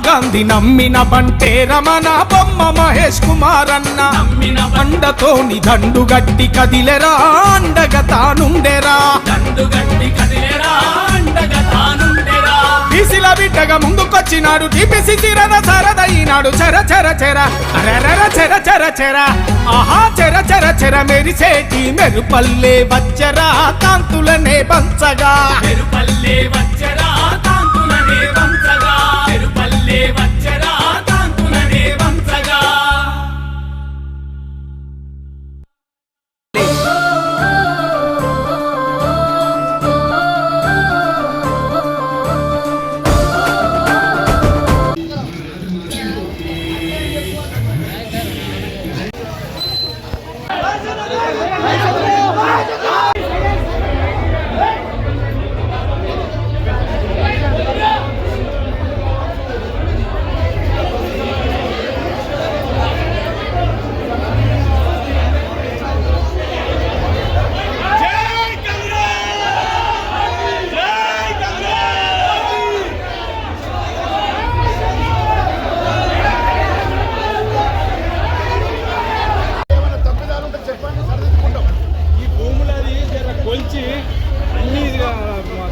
గాంధీ నమ్మిన బంటే రమణ బొమ్మ మహేష్ కుమార్ అన్న నమ్మిన బండతో దండు గట్టి కదిలెరా అండగా తానుండెరా బీసీల బిడ్డగా ముందుకొచ్చినాడు టీపీసీ చిరన సరదయినాడు చెర చెర చెర అరెర చెర చెర చెర ఆహా చెర చెర చెర మెరిసేటి మెరుపల్లే వచ్చరా కాంతులనే పంచగా మెరుపల్లే వచ్చరా కాంతులనే పంచగా మెరుపల్లే వచ్చరా కాంతులనే పంచగా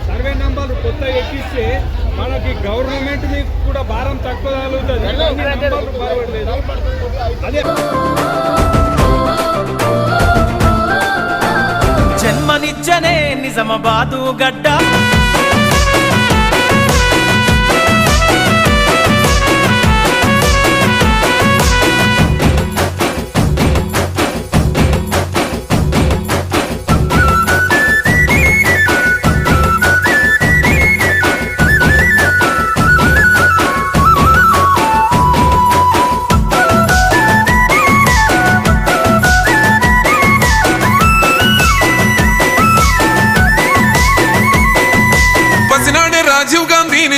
సర్వే నంబర్లు కొత్త ఎక్కిస్తే మనకి గవర్నమెంట్ మీకు కూడా భారం తక్కువ కలుగుతుంది. అదే జన్మనిచ్చనే నిజామాబాదు గడ్డ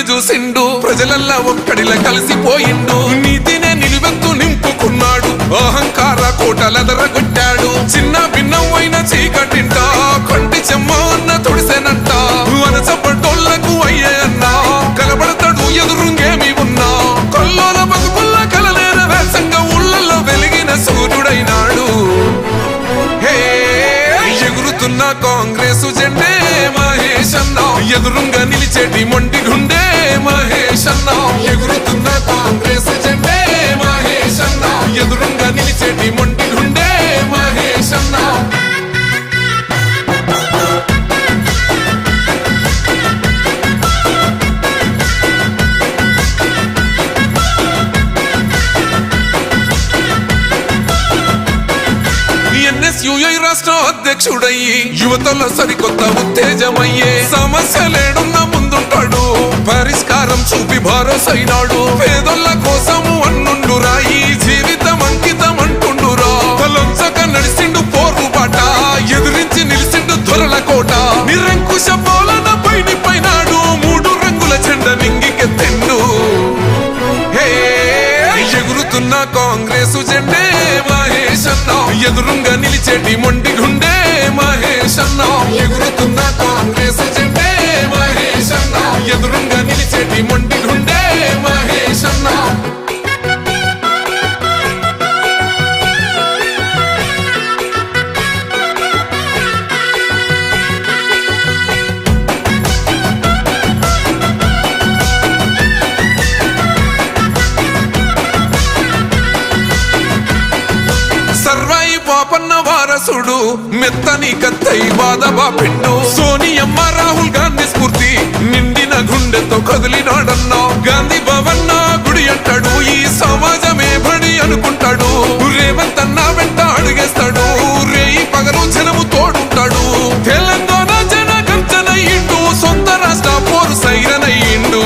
చూసిండు ప్రజలల్లా ఒక్కడిలా కలిసిపోయిండు నీతినే నిలువెత్తు నింపుకున్నాడు అహంకార కోటలదరగొట్టాడు చిన్న భిన్నమైన చీకటింట కంటి చెమ్మ అన్న తొడిసెనంట వనసపడ్డోళ్లకు అయ్యే అన్నా కలబడతాడు ఎదురుంగేమి ఉన్నా కొల్లోల బతుకుల్ల కలనేర వేసంగా ఊళ్ళల్లో వెలిగిన సూర్యుడైనాడు హే ఎగురుతున్న కాంగ్రెసు జెండే మహేష్ అన్న ఎదురుంగా నిలిచేటి మొండి గుండె మహేష్ అన్న ఎగురుతున్న కాంగ్రెస్ జెండే మహేష్ అన్న ఎదురుంగా నిలిచేటి మొండి గుండె మహేష్ అన్న ఎన్ఎస్యుఐ రాష్ట్ర అధ్యక్షుడయ్యి యువతలో సరికొత్త ఉత్తేజమయ్యే సమస్యలేడున్న ముందుంటాడు పరిష్కారం చూపి భరోసైనాడు పేదోళ్ళ కోసము అన్నుండు రాయి జీవితం అంకితం అంటుండురా తలొంచక నడిసిండు పోరుబాట ఎదురించి నిలిసిండు దొరల కోట నిరంకుశ పాలన పైనాడు మూడు రంగుల జెండ నింగికెత్తిండు హే ఎగురుతున్న కాంగ్రెసు జెండే మహేష్ అన్న ఎదురుంగా నిలిచేటి మొండి గుండె మహేష్ అన్న ఎగురుతున్న కాంగ్రెస్ జెండే మహేష్ అన్న ఎదురుంగా నిలిచేటి మొండి గుండె మహేష్ అన్న రావణాసుడు మెత్తని కత్తై బాధబా పిండు సోనియమ్మ రాహుల్ గాంధీ స్ఫూర్తి నిండిన గుండెతో కదిలినాడన్నా గాంధీ భవన్ నా గుడి అంటాడు ఈ సమాజమే బడి అనుకుంటాడు రేవంత్ అన్న వెంట అడుగేస్తాడు రేయి పగలు జనము తోడుంటాడు తెలంగాణ జన గర్జనయ్యిండు సొంత రాష్ట్ర పోరు సైరనయ్యిండు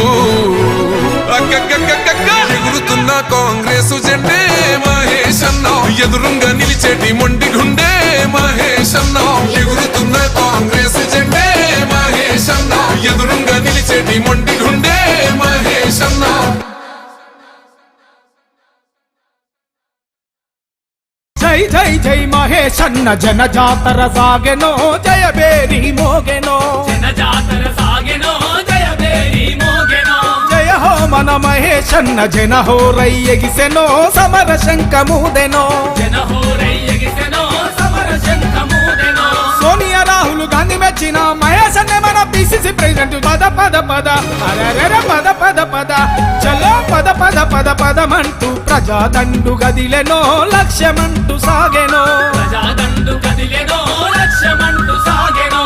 ఎగురుతున్న కాంగ్రెస్ జెండే మహేష్ అన్న ఎదురుంగా నిలిచేటి మొండి గుండె మహేష్ అన్న ఎగురుతున్న కాంగ్రెస్ జెండే మహేష్ అన్న ఎదురుంగా నిలిచేటి మొండి గుండె మహేష్ అన్న జై జై జై మహేష్ అన్న జన జాతర సాగెనో జయబేరి మోగెనో జాతర సాగెనో జయబేరి మోగెనో జయ హో మన మహేష్ అన్న జన హో రయ్యగిసెనో సమర శంఖమూదెనో జనహోరయ్యగిసెనో సమర శంఖమూదెనో సోనియా రాహుల్ గాంధీ మెచ్చిన మహేష్ అన్నే మన పిసిసి ప్రెసిడెంట్ పద పద పద అరెరెర పద పద పద చలో పద పద పద పదమంటూ ప్రజాదండు గదిలెనో లక్ష్యమంటూ సాగెనో ప్రజాదండు కదిలెనో లక్ష్యమంటూ సాగెనో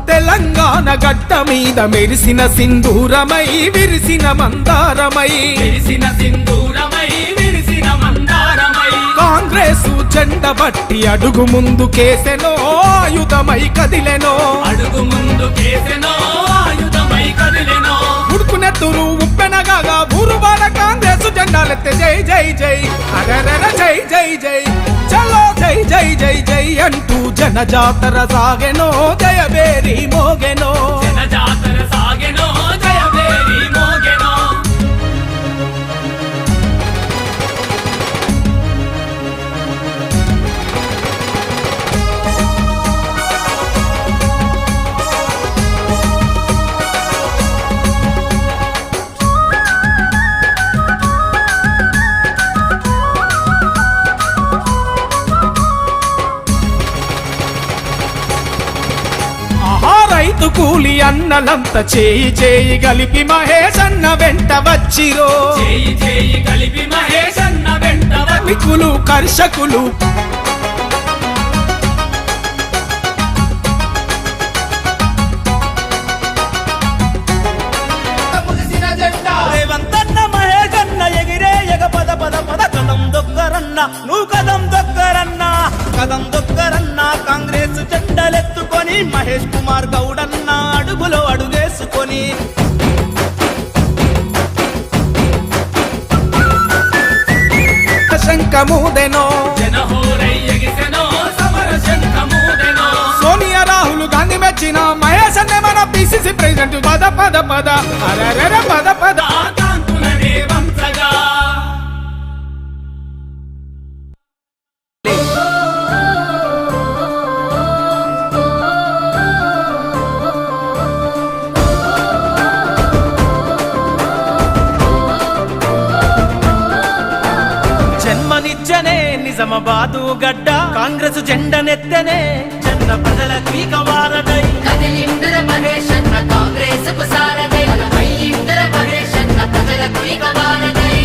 తెలంగాణ గడ్డ మీద మెరిసిన సింధూరమై విరిసిన మందారమై విరిసిన సింధూరమై విరిసిన మందారమై కాంగ్రెస్ జెండ బట్టి అడుగు ముందు కేసెనో ఆయుధమై కదిలెనో అడుగు ముందు కేసెనో ఆయుధమై కదిలెనో ఉడుకునెత్తురు ఉప్పెనగా ఊరువాడ కాంగ్రెస్ జెండాలెత్తే జై జై జై అరెరెర జై జై జై చలో జై జై జై జై అంటూ జన జాతర సాగెనో జయబేరి మోగెనో జాతర సాగెనో జయబేరి మోగెనో ఆహా రైతు కూలి అన్నలంత చేయి చేయి గలిపి మహేష్ అన్న వెంట వచ్చిరో చేయి చేయి కలిపి మహేష్ అన్న వెంట మికులు కర్షకులు రేవంతన్న మహేష్ అన్న ఎగిరే ఎగ పద పద పద కదం దొక్కరన్న నువ్వు కదం దొక్కరన్న కదం దొక్కరన్న కాంగ్రెస్ జెండలెత్తుకొని మహేష్ కుమార్ గౌడన్న అడుగులో అడుగేసుకొని శంఖమూదెనో జనహోరయ్యగిసెనో సమర శంఖమూదెనో సోనియా రాహుల్ గాంధీ మెచ్చిన మహేష్ అన్నే మన పిసిసి ప్రెసిడెంట్ పద పద పద అరెరెర పద పద కాంతులనే వంచగా జన్మనిచ్చనే నిజామాబాదు గడ్డ కాంగ్రెస్ జెండనెత్తనే జెండ ప్రజల కీకవారదై కదిలిందర మహేషన్న కాంగ్రెస్ కు సారథై అయ్యిందర మహేషన్న ప్రజలకు ఇక వారధై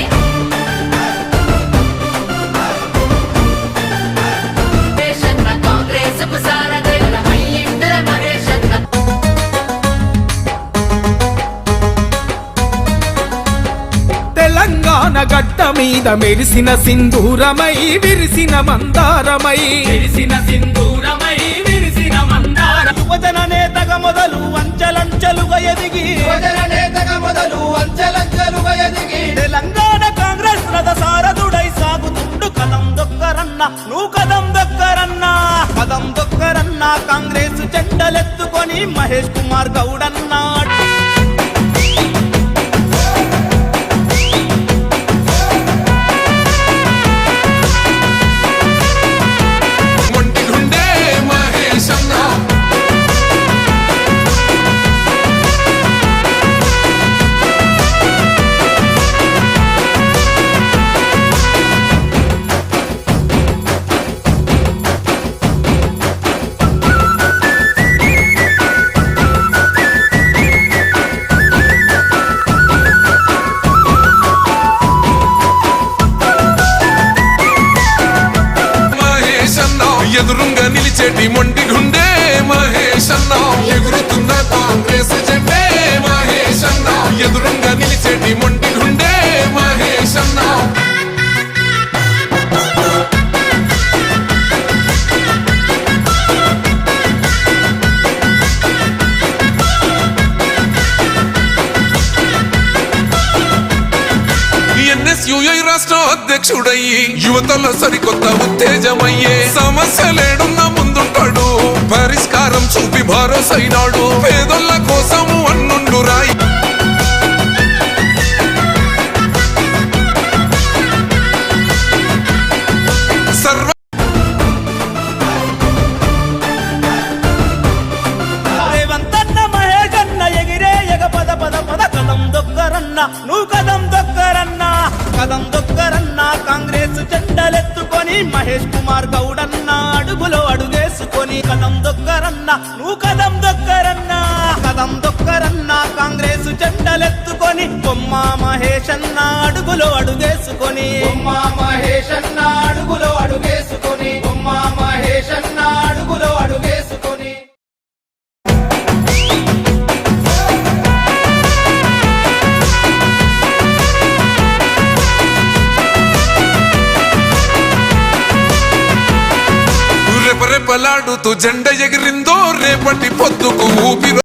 మహేషన్న కాంగ్రెస్ కు సారథై అయ్యిందర మహేషన్న తెలంగాణ గడ్డ మీద మెరిసిన సింధూరమై విరిసిన మందారమై విరిసిన సింధూరమై విరిసిన మందార యువజన నేతగా మొదలు అంచెలంచెలుగా ఎదిగి తెలంగాణ కాంగ్రెస్ రథ సారథుడై సాగుతుండు కదం దొక్కరన్న నువ్వు కదం దొక్కరన్న కదం దొక్కరన్న కాంగ్రెస్ జెండలెత్తుకొని మహేష్ కుమార్ గౌడన్న మొండి గుండె మహేష్ అన్న ఎదురుంగా నిలిచేటి మొండి గుండె మహేష్ అన్న ఎగురుతున్న కాంగ్రెస్ జెండే మహేష్ అన్న ఎదురుంగా నిలిచేటి మొండి గుండె మహేష్ అన్న ఎన్ఎస్యుఐ రాష్ట్ర అధ్యక్షుడయ్యి యువతలో సరికొత్త ఉత్తేజమయ్యే సమస్యలేడున్న ముందుంటాడు పరిష్కారం చూపి భరోసైనాడు పేదోళ్ళ కోసము అన్నుండు రాయి సర్వ రేవంతన్న మహేషన్న ఎగిరే ఎగ పద పద పద కదం దొక్కరన్న నువ్వు కదం దొక్కరన్న కదం దొక్కరన్న కాంగ్రెస్ జెండలెత్తుకొని మహేష్ కుమార్ గౌడన్న అడుగులో అడుగేసుకొని కదం దొక్కరన్న నువ్వు కదం దొక్కరన్న కదం దొక్కరన్న కాంగ్రెస్ జెండలెత్తుకొని బొమ్మ మహేష్ అన్న అడుగులో అడుగేసుకొని బొమ్మ మహేష్ అన్న అడుగులో అడుగేసుకొని బొమ్మ మహేష్ అన్న అడుగులో అడుగేసుకొని రెపరెపలాడుతూ జెండ ఎగిరిందో రేపటి పొద్దుకు ఊపిరి